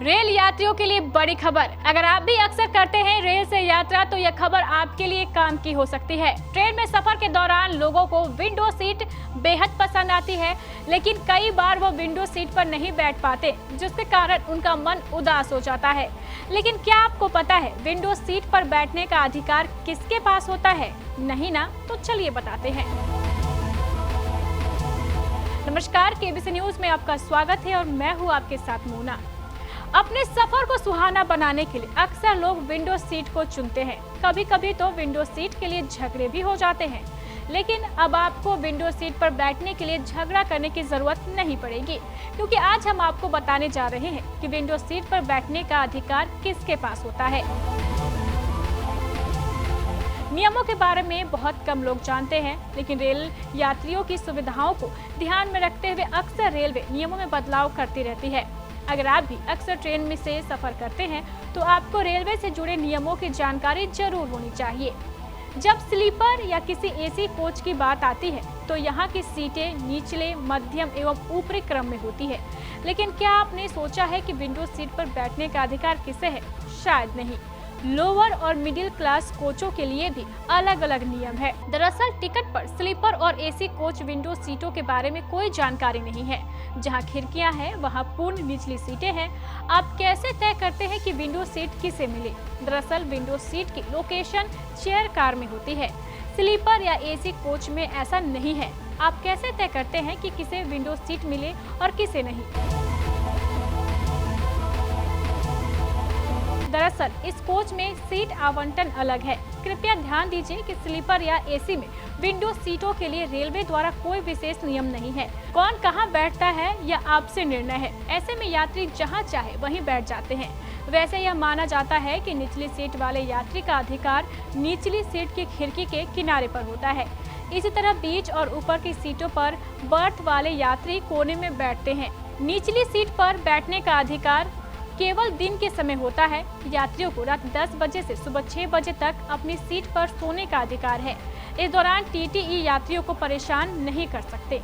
Rail यात्रियों के लिए बड़ी खबर। अगर आप भी अक्सर करते हैं रेल से यात्रा तो यह खबर आपके लिए काम की हो सकती है। ट्रेन में सफर के दौरान लोगों को विंडो सीट बेहद पसंद आती है, लेकिन कई बार वो विंडो सीट पर नहीं बैठ पाते, जिसके कारण उनका मन उदास हो जाता है। लेकिन क्या आपको पता है विंडो सीट पर बैठने का अधिकार किसके पास होता है? नहीं ना? तो चलिए बताते हैं। नमस्कार, केबीसी न्यूज में आपका स्वागत है और मैं हूँ आपके साथ मोना। अपने सफर को सुहाना बनाने के लिए अक्सर लोग विंडो सीट को चुनते हैं। कभी कभी तो विंडो सीट के लिए झगड़े भी हो जाते हैं, लेकिन अब आपको विंडो सीट पर बैठने के लिए झगड़ा करने की जरूरत नहीं पड़ेगी, क्योंकि आज हम आपको बताने जा रहे हैं कि विंडो सीट पर बैठने का अधिकार किसके पास होता है। नियमों के बारे में बहुत कम लोग जानते हैं, लेकिन रेल यात्रियों की सुविधाओं को ध्यान में रखते हुए अक्सर रेलवे नियमों में बदलाव करती रहती है। अगर आप भी अक्सर ट्रेन में से सफर करते हैं तो आपको रेलवे से जुड़े नियमों की जानकारी जरूर होनी चाहिए। जब स्लीपर या किसी एसी कोच की बात आती है तो यहाँ की सीटें निचले, मध्यम एवं ऊपरी क्रम में होती है। लेकिन क्या आपने सोचा है कि विंडो सीट पर बैठने का अधिकार किसे है? शायद नहीं। लोअर और मिडिल क्लास कोचों के लिए भी अलग अलग नियम है। दरअसल टिकट पर स्लीपर और एसी कोच विंडो सीटों के बारे में कोई जानकारी नहीं है। जहां खिड़कियां हैं वहां पूर्ण निचली सीटें हैं। आप कैसे तय करते हैं कि विंडो सीट किसे मिले? दरअसल विंडो सीट की लोकेशन चेयर कार में होती है। स्लीपर या एसी कोच में ऐसा नहीं है। आप कैसे तय करते हैं कि किसे विंडो सीट मिले और किसे नहीं? दरअसल इस कोच में सीट आवंटन अलग है। कृपया ध्यान दीजिए कि स्लीपर या एसी में विंडो सीटों के लिए रेलवे द्वारा कोई विशेष नियम नहीं है। कौन कहां बैठता है यह आपसे निर्णय है। ऐसे में यात्री जहां चाहे वहीं बैठ जाते हैं। वैसे यह माना जाता है कि निचली सीट वाले यात्री का अधिकार निचली सीट की खिड़की के किनारे पर होता है। इसी तरह बीच और ऊपर की सीटों पर बर्थ वाले यात्री कोने में बैठते हैं। निचली सीट पर बैठने का अधिकार केवल दिन के समय होता है। यात्रियों को रात 10 बजे से सुबह 6 बजे तक अपनी सीट पर सोने का अधिकार है। इस दौरान टीटीई यात्रियों को परेशान नहीं कर सकते।